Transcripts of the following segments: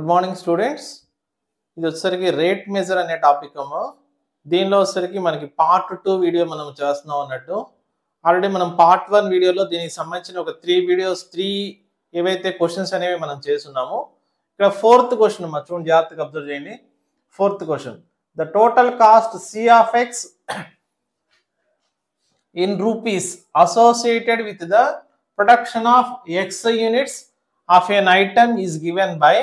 Good morning students. ఇది వచ్చేసరికి rate measure అనే టాపిక్ అమ్మో. దీనిలో వచ్చేసరికి మనకి పార్ట్ 2 వీడియో మనం చేస్తున్నాం అన్నట్టు. ఆల్రెడీ మనం పార్ట్ 1 వీడియోలో దీనికి సంబంధించిన ఒక 3 ఏవైతే క్వశ్చన్స్ అనేవి మనం చేస్తున్నామో, ఇక్కడ 4th క్వశ్చన్ అమ్మా, చూడండి జాగ్రత్తగా అబ్జర్వ్ చేయండి. 4th question, the total cost C of X in rupees associated with the production of X units of an item is given by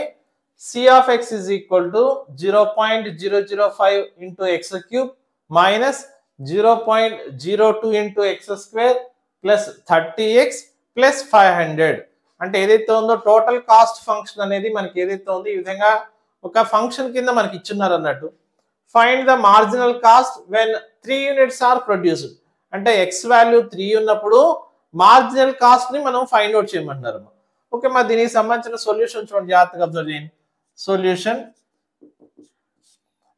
C of X is equal to 0.005 into X cube minus 0.02 into X square plus 30X plus 500. అంటే ఏదైతే ఉందో total cost function అనేది మనకి ఏదైతే ఉందో ఈ విధంగా ఒక ఫంక్షన్ కింద మనకి ఇచ్చున్నారు అన్నట్టు. Find the marginal cost when 3 units are produced. అంటే ఎక్స్ వాల్యూ 3 ఉన్నప్పుడు మార్జినల్ కాస్ట్ ని మనం ఫైండ్ అవుట్ చేయమంటున్నారు. ఓకే, మరి దీనికి సంబంధించిన సొల్యూషన్ చూడండి, జాగ్రత్తగా అబ్జర్వ్ చేయండి. సొల్యూషన్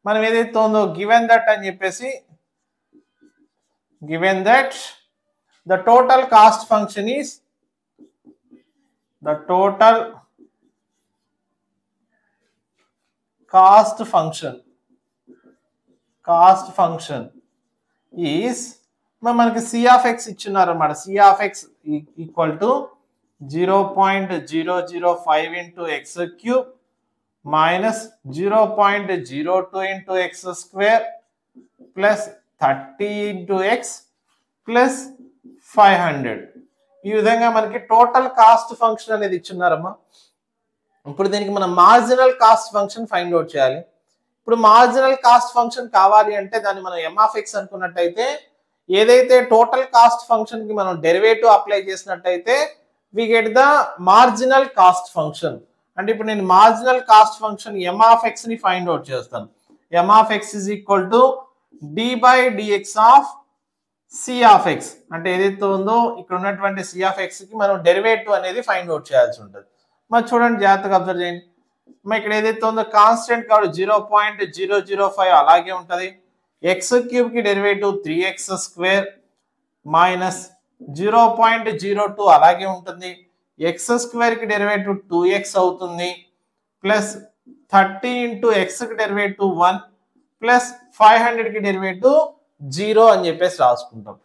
మనం ఏదైతే ఉందో గివెన్ దట్ అని చెప్పేసి, given that the total cost function is the total cost function is మనకి C of X ఇచ్చున్నారు అన్నమాట. C of X equal to 0.005 into X cube minus 0.02 into X square plus 30 into X plus 500. ఈ విధంగా మనకి total cost function అనేది ఇచ్చున్నారమ్మా. ఇప్పుడు దీనికి మనం marginal cost function find out చేయాలి. ఇప్పుడు మార్జినల్ కాస్ట్ ఫంక్షన్ కావాలి అంటే దాన్ని మనం M of X అనుకున్నట్టయితే, ఏదైతే టోటల్ కాస్ట్ ఫంక్షన్ కి మనం డెరివేటివ్ అప్లై చేసినట్టయితే we get the marginal cost function. అంటే ఇప్పుడు నేను marginal cost function M of X ని ఫైండ్ అవుట్ చేస్తాను. M of X is equal to d by dx of C of X. అంటే ఏదైతే ఉందో ఇక్కడ ఉన్నటువంటి C of X కి మనం డెరివేటివ్ అనేది ఫైండ్ అవుట్ చేయాల్సి ఉంటుంది. మరి చూడండి, జాగ్రత్తగా అబ్జర్వ్ చేయండి. మరి ఇక్కడ ఏదైతే ఉందో కాన్స్టెంట్ కాబట్టి 0.005 అలాగే ఉంటుంది. ఎక్స్ క్యూబ్ కి డెరివేటివ్ 3x స్క్వేర్ మైనస్ 0.02 అలాగే ఉంటుంది. ఎక్స్ స్క్వేర్ కి డెరివేటివ్ 2x అవుతుంది. ప్లస్ 30 ఇంటూ ఎక్స్ కి డెరివేటివ్ 1 ప్లస్ 500 కి డెరివేటివ్ 0 అని చెప్పేసి రాసుకుంటాం.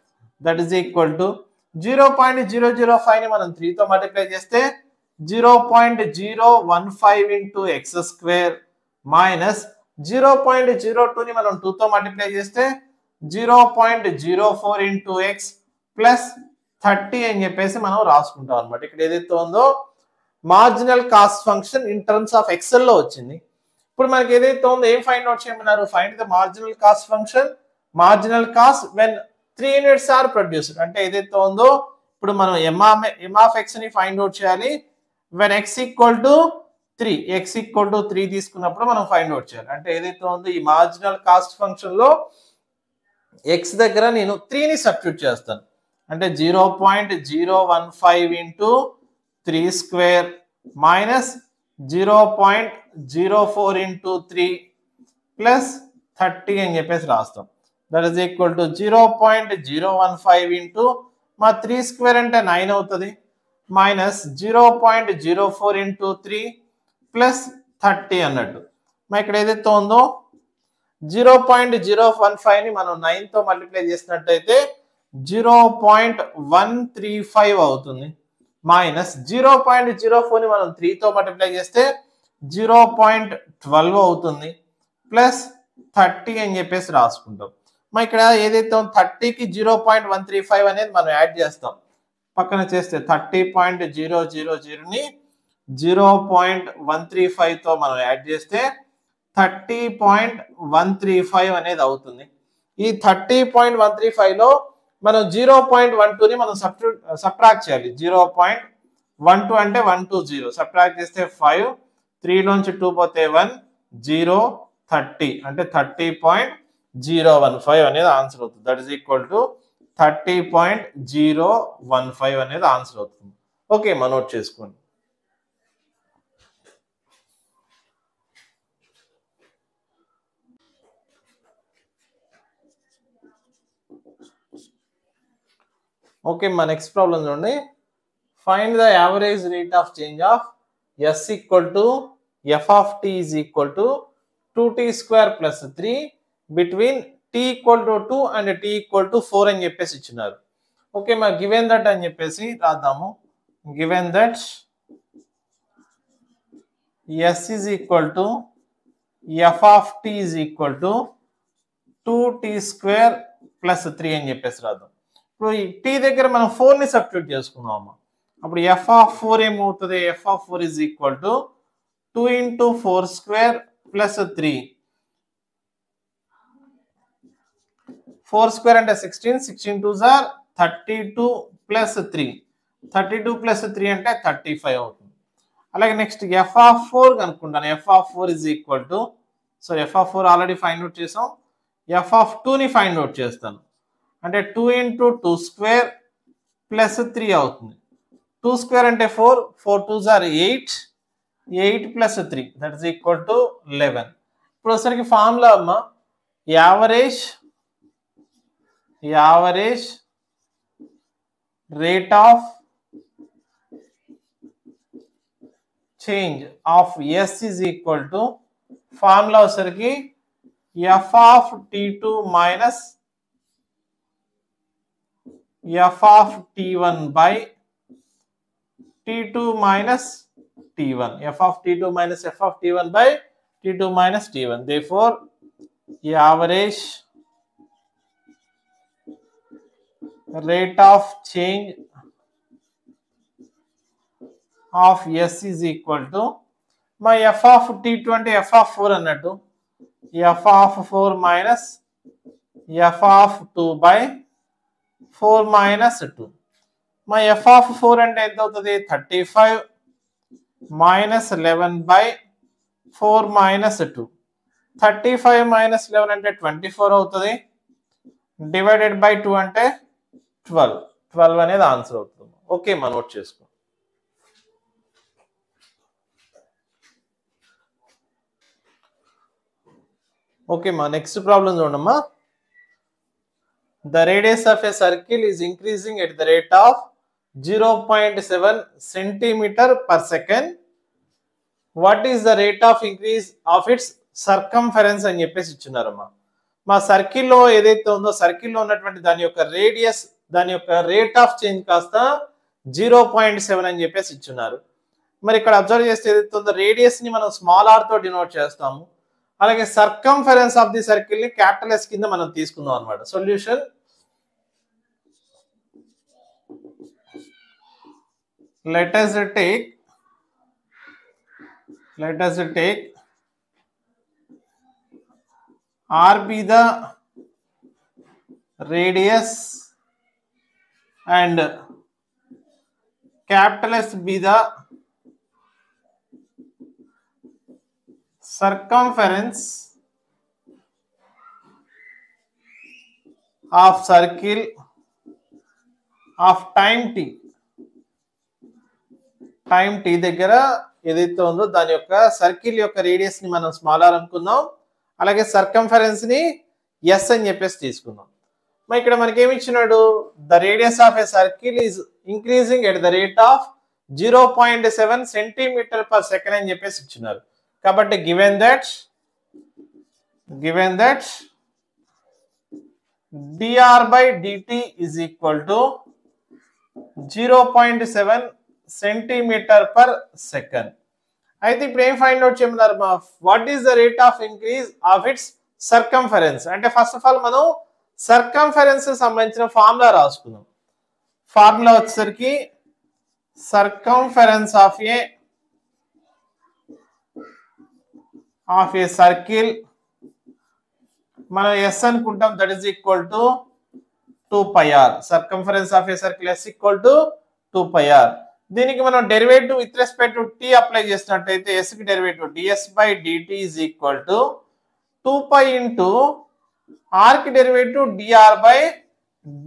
దట్ ఈస్ ఈక్వల్ టు 0.005 ని మనం 3 తో మల్టిప్లై చేస్తే 0.015 ఇంటూ ఎక్స్ స్క్వేర్ మైనస్ 0.02 ని మనం 2 తో మల్టిప్లై చేస్తే 0.04 ఇంటూ ఎక్స్ ప్లస్ 30 అని చెప్పేసి మనం రాసుకుంటాం అనమాట. ఇక్కడ ఏదైతే ఉందో marginal cost function in terms of x లో వచ్చింది. ఇప్పుడు మనకి ఏదైతే ఉందో ఏం ఫైండ్ అవుట్ చేయమన్నారు? Find the marginal cost function, marginal cost when 3 units are produced. అంటే ఏదైతే ఉందో ఇప్పుడు మనం M of X ని ఫైండ్ అవుట్ చేయాలి. వెన్ x ఈక్వల్ టు 3 తీసుకున్నప్పుడు మనం ఫైండ్ అవుట్ చేయాలి. అంటే ఏదైతే ఉందో ఈ మార్జినల్ కాస్ట్ ఫంక్షన్ లో x దగ్గర నేను 3 ని సబ్స్టిట్యూట్ చేస్తాను. అంటే 0.015 into 3 square minus 0.04 into 3 plus 30 అని చెప్పేసి రాస్తాం. That is equal to 0.015 into మా 3 స్క్వేర్ అంటే 9 అవుతుంది మైనస్ 0.04 ఇంటూ 3 ప్లస్ 30 అన్నట్టు. మరి ఇక్కడ ఏదైతే ఉందో 0.015 ని మనం 9 తో మల్టిప్లై చేసినట్టయితే 0.135 అవుతుంది మైనస్ 0.04 ని మనం 3 తో మల్టిప్లై చేస్తే 0.12 అవుతుంది ప్లస్ 30 అని చెప్పేసి రాసుకుంటాం. మరి ఇక్కడ ఏదైతే 30కి 0.135 అనేది మనం యాడ్ చేస్తాం. పక్కన చేస్తే 30.000 ని 0.135 తో మనం యాడ్ చేస్తే 30.135 అనేది అవుతుంది. ఈ 30.135 లో మనం 0.12 ని మనం సబ్ట్రాక్ట్ చేయాలి. 0.12 అంటే 120 సబ్ట్రాక్ట్ చేస్తే 5, 3 లోంచి 2 పోతే 1, 0, 30 అంటే 30.015 అనేది ఆన్సర్ అవుతుంది. దట్ ఈస్ ఈక్వల్ టు 30.015 అనేది ఆన్సర్ అవుతుంది. ఓకే, మనం నోట్ చేసుకోండి. ఓకే, మా నెక్స్ట్ ప్రాబ్లం చూడండి. Find the average rate of change of S equal to f of t is equal to 2t square plus 3 between t equal to 2 and t equal to 4 అని చెప్పేసి ఇచ్చినారు. Okay, మా given that అని చెప్పేసి రాద్దాము. Given that s is equal to f of t is equal to 2t square plus 3 అని చెప్పేసి రాద్దాం. ఇప్పుడు ఈ t దగ్గర మనం 4 ని సబ్స్టిట్యూట్ చేసుకున్నాము. అప్పుడు f of 4 ఏమవుతుంది? f of 4 is equal to 2 into 4 square plus 3. 4 square అంటే 16, 16 2s are 32 plus 3. 32 plus 3 అంటే 35 అవుతుంది. అలాగే next f of 4 కనుక్కుంటాను. f of 4 is equal to, so f of 4 already find out చేసాం. f of 2 ని find out చేస్తాను. అంటే 2 into 2 square plus 3 అవుతుంది. 2 square అంటే 4, 4 2s are 8, 8 plus 3 that is equal to 11. ఇప్పుడు ఒకసారికి ఫార్ములా అమ్మ, average rate of change of s is equal to, formula వచ్చేసరికి f of t2 minus f of t1 by t2 minus t1. f of t2 minus f of t1 by t2 minus t1. Therefore, average rate of change of s is equal to, my f of t2 అంటే f of 4 అన్నట్టు, f of 4 minus f of 2 by 4 minus 2. my f of 4 అంటే ఎంత అవుతుంది? 35 minus 11 by 4 minus 2. 35 minus 11 అంటే 24 అవుతుంది. Divided by 2 అంటే 12. 12 అనేది answer అవుతుంది. ఓకే, మనం నోట్ చేసుకో. ఓకే, మా నెక్స్ట్ ప్రాబ్లం చూడమ్మా. The radius of a circle is increasing at the rate of 0.7 centimeter per second. What is the rate of increase of its circumference అని చెప్పేసి ఇచ్చున్నారమ్మా. మా సర్కిల్లో ఏదైతే ఉందో, సర్కిల్లో ఉన్నటువంటి దాని యొక్క రేడియస్, దాని యొక్క రేట్ ఆఫ్ చేంజ్ కాస్త 0.7 అని చెప్పేసి ఇచ్చున్నారు. మరి ఇక్కడ అబ్జర్వ్ చేస్తే ఏదైతే ఉందో, రేడియస్ ని మనం స్మాల్ ఆర్ తో డినోట్ చేస్తాము. అలాగే సర్కంఫరెన్స్ ఆఫ్ ది సర్కిల్ ని క్యాపిటల్ S కింద మనం తీసుకుందాం అన్నమాట. Solution, let us take r be the radius and capital S be the circumference of circle of time t. Time t దగ్గర ఏదైతే ఉందో దాని యొక్క సర్కిల్ యొక్క రేడియస్ ని మనం స్మాల్ ఆర్ అనుకుందాం. అలాగే సర్కంఫరెన్స్ ని s అని చెప్పేసి తీసుకుందాం. మరి ఇక్కడ మనకి ఏమి ఇచ్చినాడు? The radius of a circle is increasing at the rate of 0.7 centimetre per second అని చెప్పేసి ఇచ్చినారు. కాబట్టి given that dr by dt is equal to 0.7 centimetre per second. అయితే ఇప్పుడు ఏం ఫైండ్ అవుట్ చేయమన్నారు? What is the rate of increase of its circumference. అంటే first of all మనం సర్కంఫరెన్స్ సంబంధించిన ఫార్ములా రాసుకుందాం. ఫార్ములా వచ్చేసరికి సర్కంఫరెన్స్ ఆఫ్ ఏ సర్కిల్ మనం s అనుకుంటాం, that is equal to 2πr. Circumference of a circle s equal to 2πr. దీనికి మనం derivative with respect to t apply చేసినట్టయితే s కి derivative ds by dt is equal to 2π into r కి derivative dr by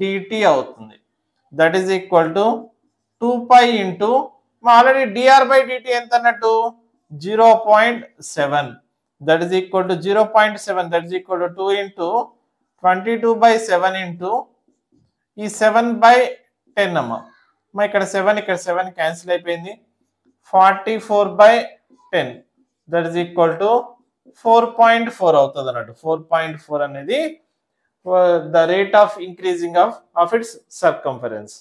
dt అవుతుంది. That is equal to 2π into already dr by dt ఎంత అన్నట్టు 0.7. That is equal to 0.7. That is equal to 2 into 22/7 into ఈ 7/10 అమ్మ. ఇక్కడ 7 cancel అయిపోయింది. 44/10 that is equal to 4.4 అవుతుంది అన్నట్టు. 4.4 అనేది the rate of increasing of its circumference.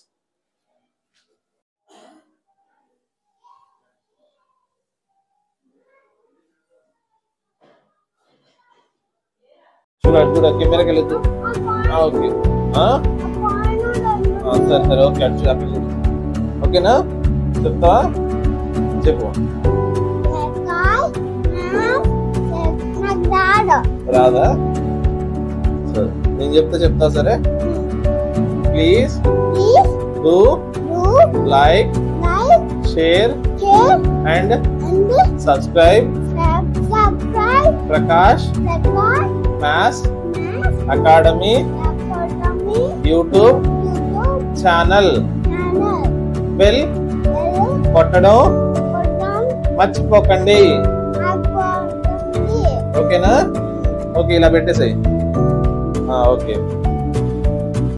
చూడ కెమెరాకి వెళ్ళదు. ఓకే సరే సరే ఓకే అటు ఓకేనా చెప్తావా చెప్పు. రాదా సరే నేను చెప్తా సరే. Please do like share and subscribe Prakash maths academy YouTube channel. Bell కొట్టడం మర్చిపోకండి. ఓకేనా ఓకే ఇలా పెట్టేసాయి. ఓకే